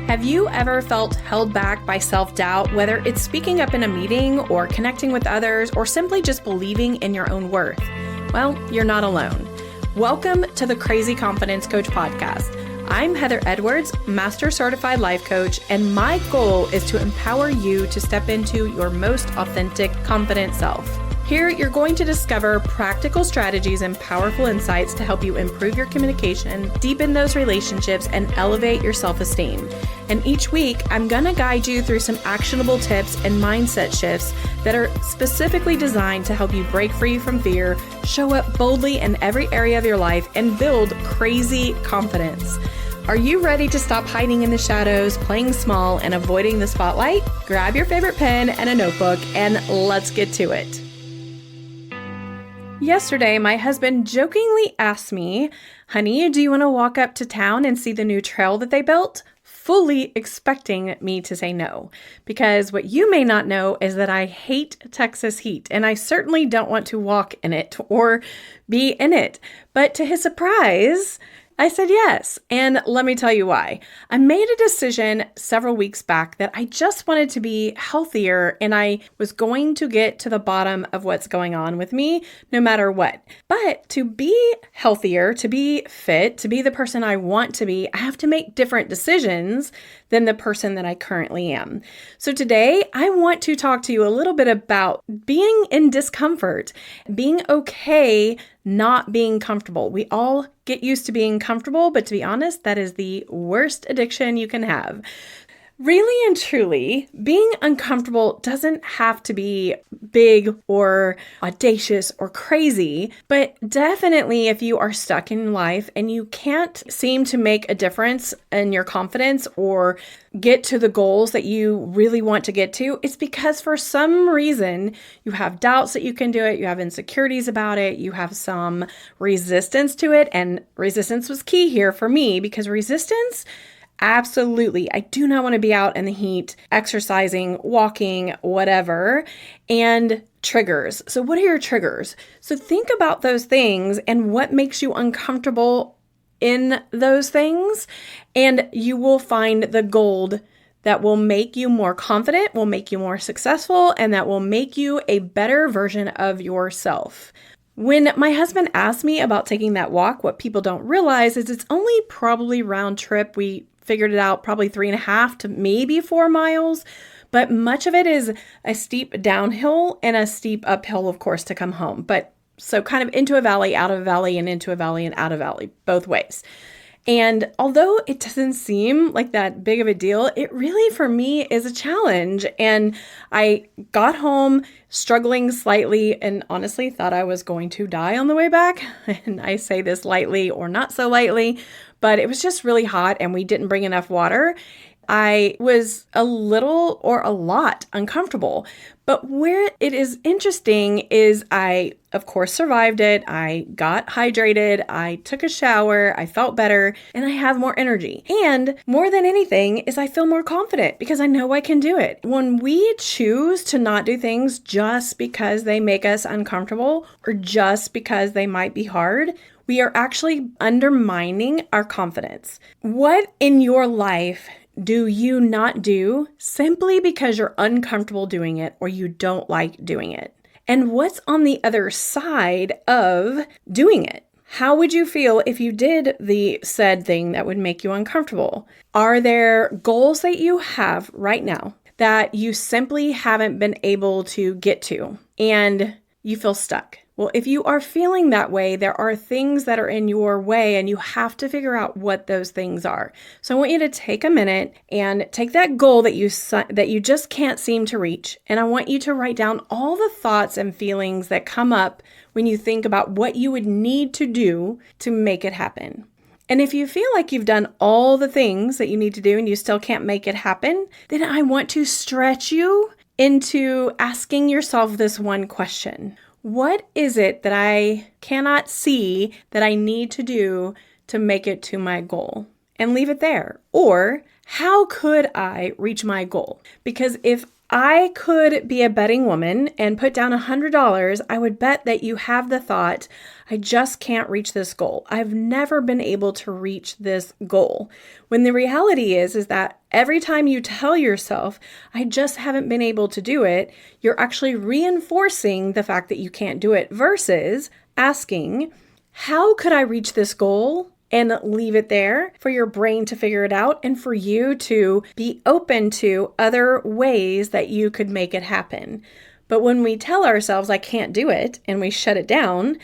Have you ever felt held back by self-doubt, whether it's speaking up in a meeting or connecting with others or simply just believing in your own worth? Well, you're not alone. Welcome to the Crazy Confidence Coach podcast. I'm Heather Edwards, Master Certified Life Coach, and my goal is to empower you to step into your most authentic, confident self. Here, you're going to discover practical strategies and powerful insights to help you improve your communication, deepen those relationships, and elevate your self-esteem. And each week, I'm going to guide you through some actionable tips and mindset shifts that are specifically designed to help you break free from fear, show up boldly in every area of your life, and build crazy confidence. Are you ready to stop hiding in the shadows, playing small, and avoiding the spotlight? Grab your favorite pen and a notebook, and let's get to it. Yesterday, my husband jokingly asked me, "Honey, do you want to walk up to town and see the new trail that they built?" Fully expecting me to say no, because what you may not know is that I hate Texas heat, and I certainly don't want to walk in it or be in it. But to his surprise, I said yes, and let me tell you why. I made a decision several weeks back that I just wanted to be healthier, and I was going to get to the bottom of what's going on with me no matter what. But to be healthier, to be fit, to be the person I want to be, I have to make different decisions than the person that I currently am. So today, I want to talk to you a little bit about being in discomfort, being okay not being comfortable. We all get used to being comfortable, but to be honest, that is the worst addiction you can have. Really and truly, being uncomfortable doesn't have to be big or audacious or crazy, but definitely if you are stuck in life and you can't seem to make a difference in your confidence or get to the goals that you really want to get to, it's because for some reason you have doubts that you can do it, you have insecurities about it, you have some resistance to it, and resistance was key here for me because resistance, absolutely. I do not want to be out in the heat, exercising, walking, whatever. And triggers. So what are your triggers? So think about those things and what makes you uncomfortable in those things, and you will find the gold that will make you more confident, will make you more successful, and that will make you a better version of yourself. When my husband asked me about taking that walk, what people don't realize is it's only probably round trip. We figured it out probably 3.5 to maybe 4 miles, but much of it is a steep downhill and a steep uphill, of course, to come home. But so kind of into a valley, out of a valley, and into a valley and out of valley, both ways. And although it doesn't seem like that big of a deal, it really for me is a challenge. And I got home struggling slightly and honestly thought I was going to die on the way back. And I say this lightly or not so lightly, but it was just really hot and we didn't bring enough water. I was a little or a lot uncomfortable. But where it is interesting is I, of course, survived it. I got hydrated. I took a shower. I felt better and I have more energy. And more than anything is I feel more confident because I know I can do it. When we choose to not do things just because they make us uncomfortable or just because they might be hard, we are actually undermining our confidence. What in your life do you not do simply because you're uncomfortable doing it or you don't like doing it? And what's on the other side of doing it? How would you feel if you did the said thing that would make you uncomfortable? Are there goals that you have right now that you simply haven't been able to get to and you feel stuck? Well, if you are feeling that way, there are things that are in your way and you have to figure out what those things are. So I want you to take a minute and take that goal that you just can't seem to reach. And I want you to write down all the thoughts and feelings that come up when you think about what you would need to do to make it happen. And if you feel like you've done all the things that you need to do and you still can't make it happen, then I want to stretch you into asking yourself this one question. What is it that I cannot see that I need to do to make it to my goal? And leave it there. Or how could I reach my goal? Because if I could be a betting woman and put down $100, I would bet that you have the thought, I just can't reach this goal. I've never been able to reach this goal. When the reality is that every time you tell yourself, I just haven't been able to do it, you're actually reinforcing the fact that you can't do it versus asking, how could I reach this goal? And leave it there for your brain to figure it out and for you to be open to other ways that you could make it happen. But when we tell ourselves, I can't do it, and we shut it down,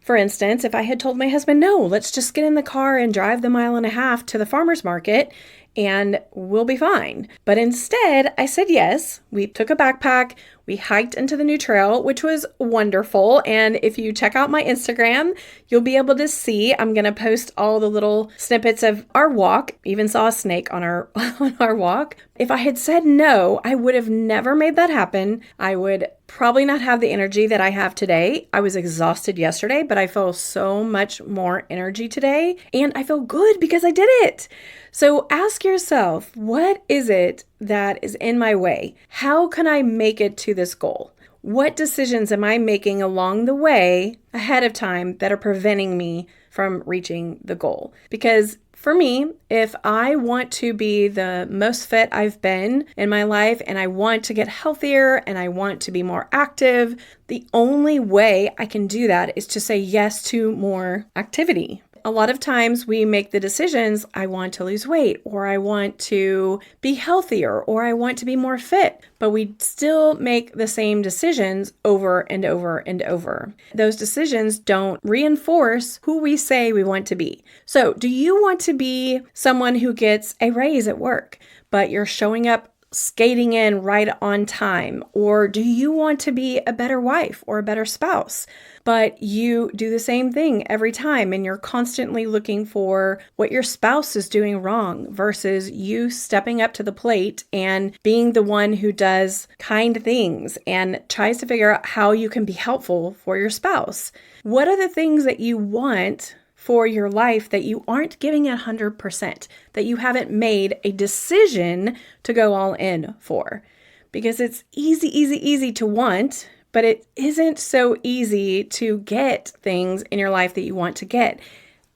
for instance, if I had told my husband, no, let's just get in the car and drive the 1.5 miles to the farmer's market and we'll be fine. But instead, I said yes. We took a backpack. We hiked into the new trail, which was wonderful. And if you check out my Instagram, you'll be able to see, I'm going to post all the little snippets of our walk. Even saw a snake on our on our walk. If I had said no, I would have never made that happen. I would probably not have the energy that I have today. I was exhausted yesterday, but I feel so much more energy today. And I feel good because I did it. So ask yourself, what is it that is in my way? How can I make it to this goal? What decisions am I making along the way ahead of time that are preventing me from reaching the goal? Because for me, if I want to be the most fit I've been in my life and I want to get healthier and I want to be more active, the only way I can do that is to say yes to more activity. A lot of times we make the decisions, I want to lose weight, or I want to be healthier, or I want to be more fit, but we still make the same decisions over and over and over. Those decisions don't reinforce who we say we want to be. So, do you want to be someone who gets a raise at work, but you're showing up skating in right on time? Or do you want to be a better wife or a better spouse, but you do the same thing every time and you're constantly looking for what your spouse is doing wrong versus you stepping up to the plate and being the one who does kind things and tries to figure out how you can be helpful for your spouse? What are the things that you want for your life that you aren't giving 100%, that you haven't made a decision to go all in for? Because it's easy to want, but it isn't so easy to get things in your life that you want to get.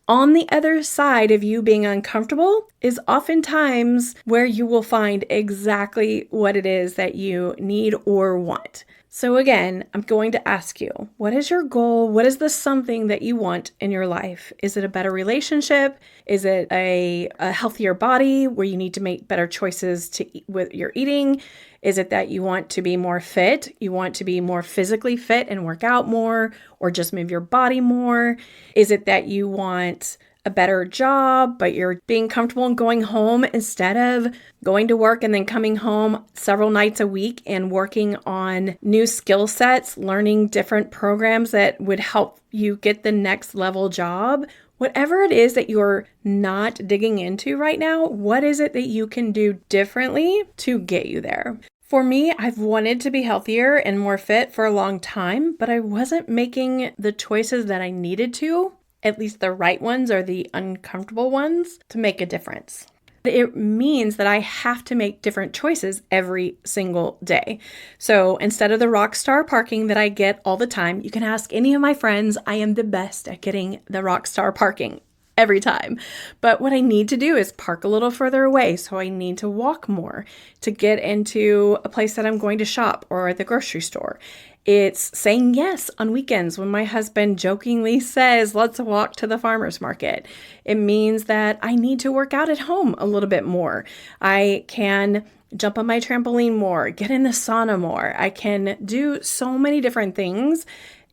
On the other side of you being uncomfortable is oftentimes where you will find exactly what it is that you need or want. So again, I'm going to ask you, what is your goal? What is the something that you want in your life? Is it a better relationship? Is it a healthier body where you need to make better choices to eat with your eating? Is it that you want to be more fit? You want to be more physically fit and work out more, or just move your body more? Is it that you want a better job, but you're being comfortable in going home instead of going to work and then coming home several nights a week and working on new skill sets, learning different programs that would help you get the next level job? Whatever it is that you're not digging into right now, what is it that you can do differently to get you there? For me, I've wanted to be healthier and more fit for a long time, but I wasn't making the choices that I needed to, at least the right ones or the uncomfortable ones, to make a difference. It means that I have to make different choices every single day. So instead of the rock star parking that I get all the time, you can ask any of my friends, I am the best at getting the rock star parking every time. But what I need to do is park a little further away. So I need to walk more to get into a place that I'm going to shop or at the grocery store. It's saying yes on weekends when my husband jokingly says, let's walk to the farmer's market. It means that I need to work out at home a little bit more. I can jump on my trampoline more, get in the sauna more. I can do so many different things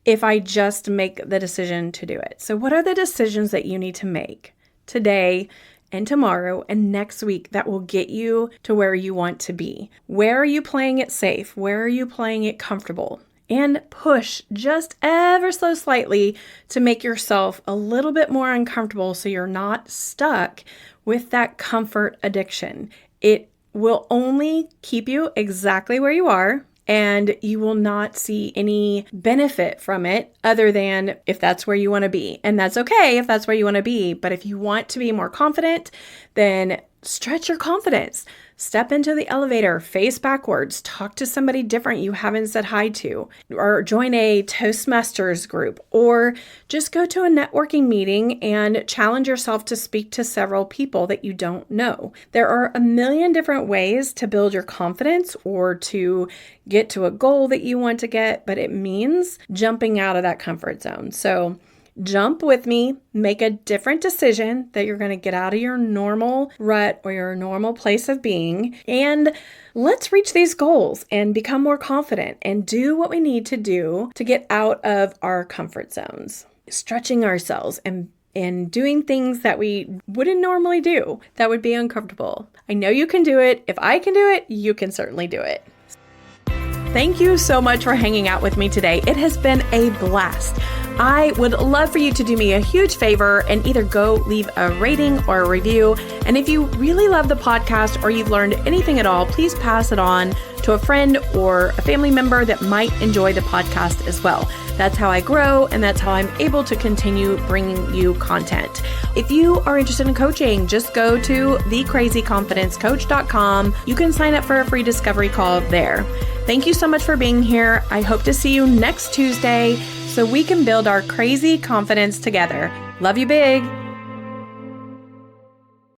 if I just make the decision to do it. So what are the decisions that you need to make today and tomorrow and next week that will get you to where you want to be? Where are you playing it safe? Where are you playing it comfortable? And push just ever so slightly to make yourself a little bit more uncomfortable so you're not stuck with that comfort addiction. It will only keep you exactly where you are, and you will not see any benefit from it other than if that's where you want to be. And that's okay if that's where you want to be. But if you want to be more confident, then stretch your confidence. Step into the elevator, face backwards, talk to somebody different you haven't said hi to, or join a Toastmasters group, or just go to a networking meeting and challenge yourself to speak to several people that you don't know. There are a million different ways to build your confidence or to get to a goal that you want to get, but it means jumping out of that comfort zone. So jump with me, make a different decision that you're going to get out of your normal rut or your normal place of being, and let's reach these goals and become more confident and do what we need to do to get out of our comfort zones, stretching ourselves and doing things that we wouldn't normally do that would be uncomfortable. I know you can do it. If I can do it, you can certainly do it. Thank you so much for hanging out with me today. It has been a blast. I would love for you to do me a huge favor and either go leave a rating or a review. And if you really love the podcast or you've learned anything at all, please pass it on to a friend or a family member that might enjoy the podcast as well. That's how I grow, and that's how I'm able to continue bringing you content. If you are interested in coaching, just go to thecrazyconfidencecoach.com. You can sign up for a free discovery call there. Thank you so much for being here. I hope to see you next Tuesday so we can build our crazy confidence together. Love you big.